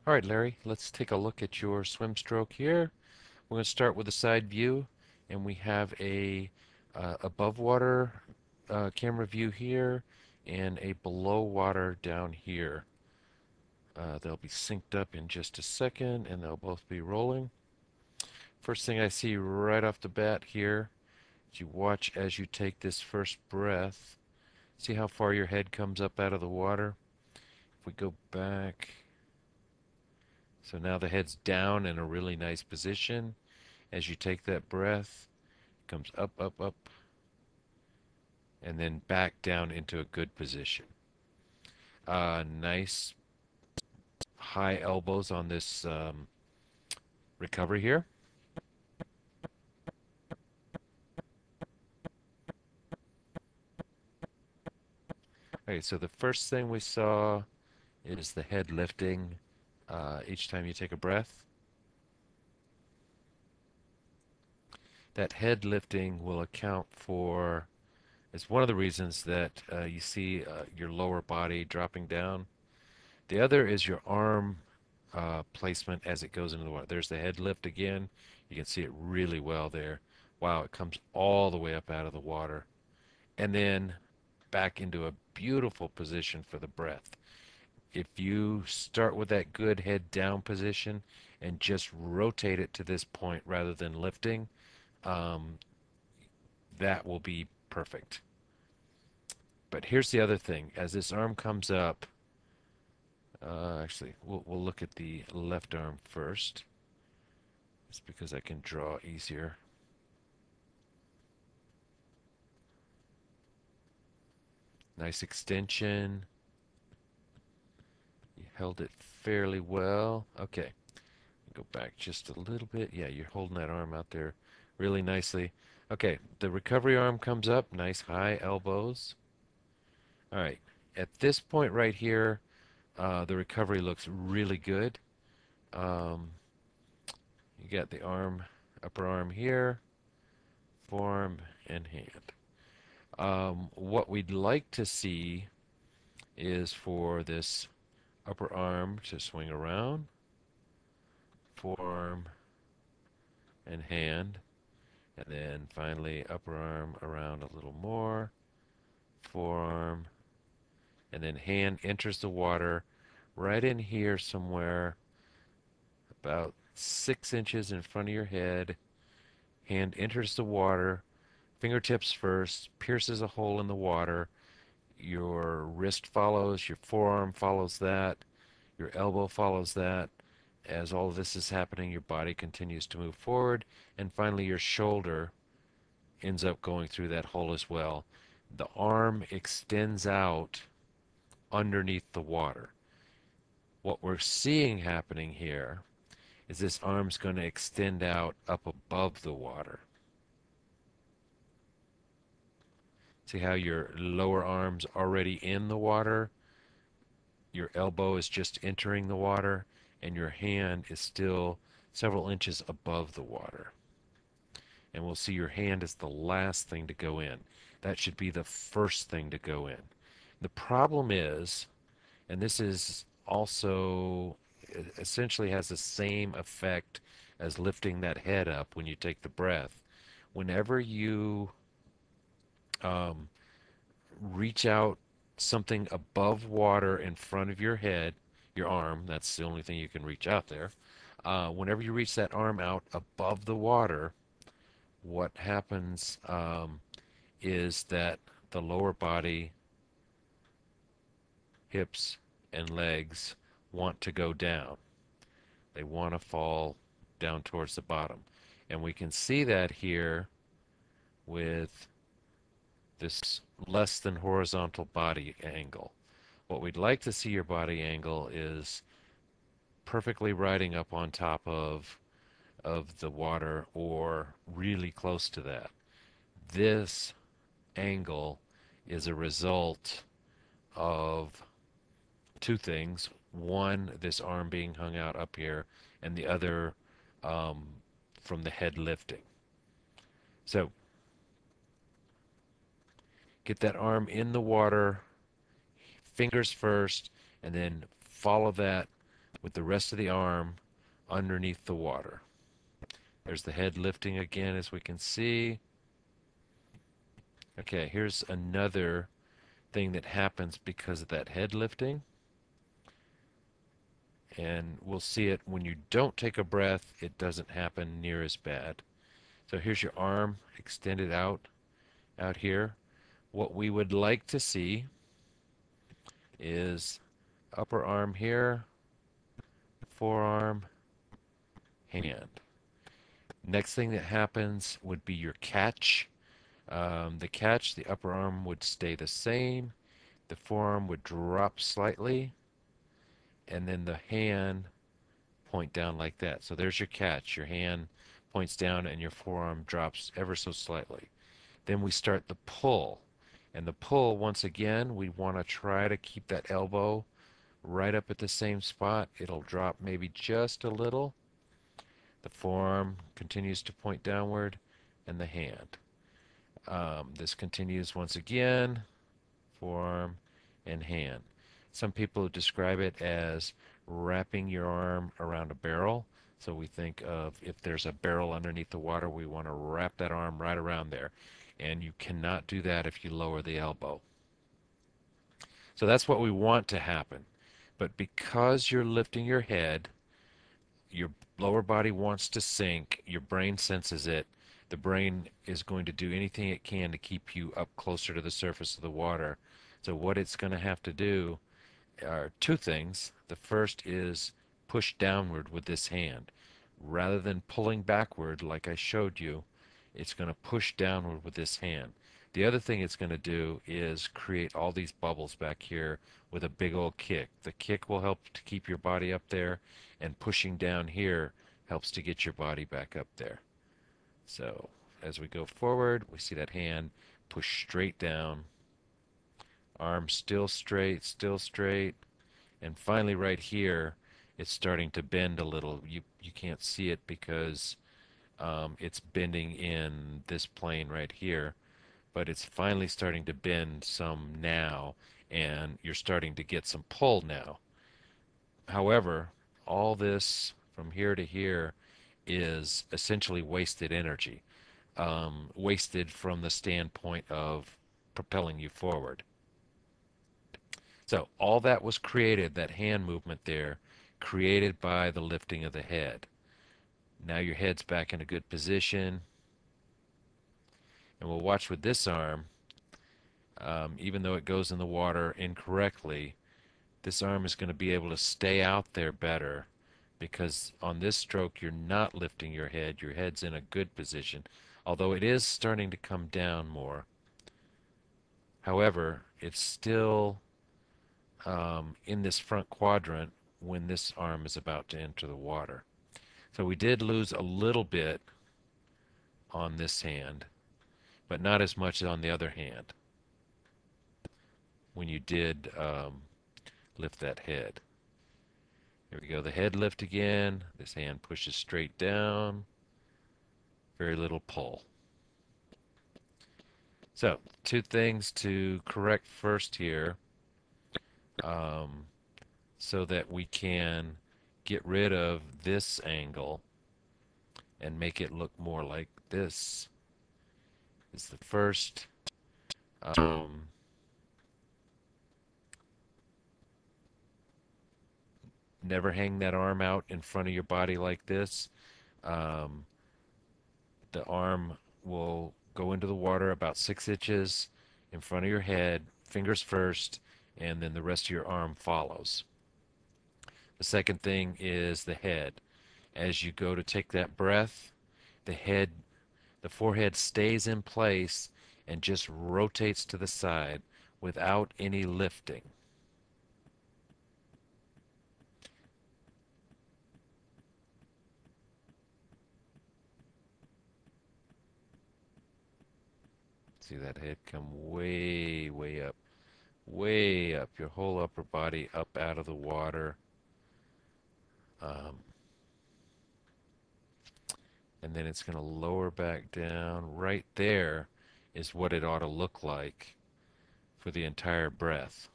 All right, Larry, let's take a look at your swim stroke here. We're going to start with a side view, and we have a above water camera view here and a below water down here. They'll be synced up in just a second, and they'll both be rolling. First thing I see right off the bat here is you watch as you take this first breath. See how far your head comes up out of the water? If we go back, so now the head's down in a really nice position. As you take that breath, it comes up, up, up, and then back down into a good position. Nice high elbows on this recovery here. Okay, so the first thing we saw is the head lifting each time you take a breath. That head lifting will account for, it's one of the reasons that you see your lower body dropping down. The other is your arm placement as it goes into the water. There's the head lift again. You can see it really well there. Wow, it comes all the way up out of the water. And then back into a beautiful position for the breath. If you start with that good head down position and just rotate it to this point rather than lifting, um, that will be perfect. But here's the other thing. As this arm comes up, actually, we'll look at the left arm first. It's because I can draw easier. Nice extension. You held it fairly well. Okay, go back just a little bit. Yeah, you're holding that arm out there really nicely. Okay, the recovery arm comes up. Nice high elbows. All right, at this point right here, the recovery looks really good. Um, you got the arm, upper arm here, forearm, and hand. What we'd like to see is for this upper arm to swing around, forearm and hand, and then finally upper arm around a little more, forearm, and then hand enters the water right in here somewhere, about 6 inches in front of your head. Hand enters the water, fingertips first, pierces a hole in the water. Your wrist follows, your forearm follows that, your elbow follows that. As all of this is happening, your body continues to move forward, and finally your shoulder ends up going through that hole as well. The arm extends out underneath the water. What we're seeing happening here is this arm's going to extend out up above the water. See how your lower arm's already in the water, your elbow is just entering the water, and your hand is still several inches above the water. And we'll see your hand is the last thing to go in. That should be the first thing to go in. The problem is, and this is also essentially has the same effect as lifting that head up when you take the breath. Whenever you um, reach out something above water in front of your head, your arm, that's the only thing you can reach out there. Whenever you reach that arm out above the water, what happens is that the lower body, hips, and legs want to go down. They want to fall down towards the bottom. And we can see that here with this less than horizontal body angle. What we'd like to see your body angle is perfectly riding up on top of the water or really close to that. This angle is a result of two things. One, this arm being hung out up here, and the other um, from the head lifting. So get that arm in the water, fingers first, and then follow that with the rest of the arm underneath the water. There's the head lifting again, as we can see. Okay, here's another thing that happens because of that head lifting. And we'll see it when you don't take a breath, it doesn't happen near as bad. So here's your arm extended out here. What we would like to see is upper arm here, forearm, hand. Next thing that happens would be your catch. The catch, the upper arm would stay the same. The forearm would drop slightly, and then the hand point down like that. So there's your catch. Your hand points down and your forearm drops ever so slightly. Then we start the pull. And the pull, once again, we want to try to keep that elbow right up at the same spot. It'll drop maybe just a little. The forearm continues to point downward, and the hand. This continues once again, forearm and hand. Some people describe it as wrapping your arm around a barrel. So we think of if there's a barrel underneath the water, we want to wrap that arm right around there. And you cannot do that if you lower the elbow. So that's what we want to happen. But because you're lifting your head, your lower body wants to sink, your brain senses it. The brain is going to do anything it can to keep you up closer to the surface of the water. So what it's going to have to do are two things. The first is push downward with this hand. Rather than pulling backward like I showed you, it's going to push downward with this hand. The other thing it's going to do is create all these bubbles back here with a big old kick. The kick will help to keep your body up there, and pushing down here helps to get your body back up there. So as we go forward, we see that hand push straight down, arm still straight, and finally right here, it's starting to bend a little. You can't see it because it's bending in this plane right here, but it's finally starting to bend some now, and you're starting to get some pull now. However, all this from here to here is essentially wasted energy, wasted from the standpoint of propelling you forward. So all that was created, that hand movement there, created by the lifting of the head. Now your head's back in a good position. And we'll watch with this arm, even though it goes in the water incorrectly, this arm is going to be able to stay out there better because on this stroke you're not lifting your head. Your head's in a good position, although it is starting to come down more. However, it's still in this front quadrant when this arm is about to enter the water. So we did lose a little bit on this hand, but not as much as on the other hand when you did lift that head. Here we go, the head lift again. This hand pushes straight down. Very little pull. So, two things to correct first here so that we can get rid of this angle and make it look more like this. Is the first. Never hang that arm out in front of your body like this. Um, the arm will go into the water about 6 inches in front of your head, fingers first, and then the rest of your arm follows. The second thing is the head. As you go to take that breath, the forehead stays in place and just rotates to the side without any lifting. See that head come way, way up, your whole upper body up out of the water. And then it's going to lower back down. Right there is what it ought to look like for the entire breath.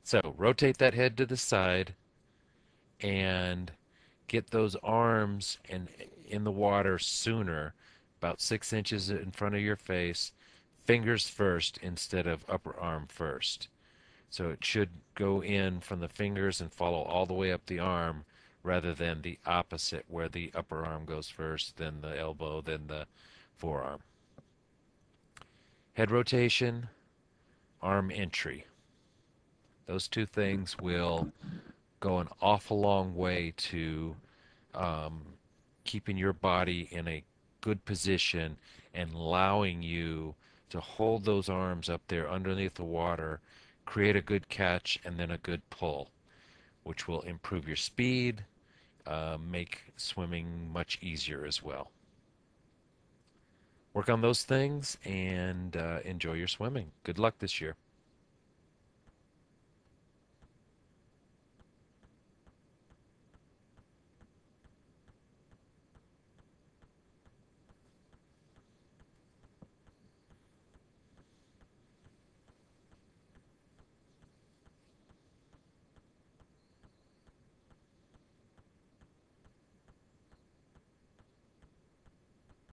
So rotate that head to the side and get those arms and in the water sooner, about 6 inches in front of your face, fingers first instead of upper arm first. So it should go in from the fingers and follow all the way up the arm rather than the opposite where the upper arm goes first, then the elbow, then the forearm. Head rotation, arm entry. Those two things will go an awful long way to um, keeping your body in a good position and allowing you to hold those arms up there underneath the water, create a good catch, and then a good pull, which will improve your speed, make swimming much easier as well. Work on those things and enjoy your swimming. Good luck this year.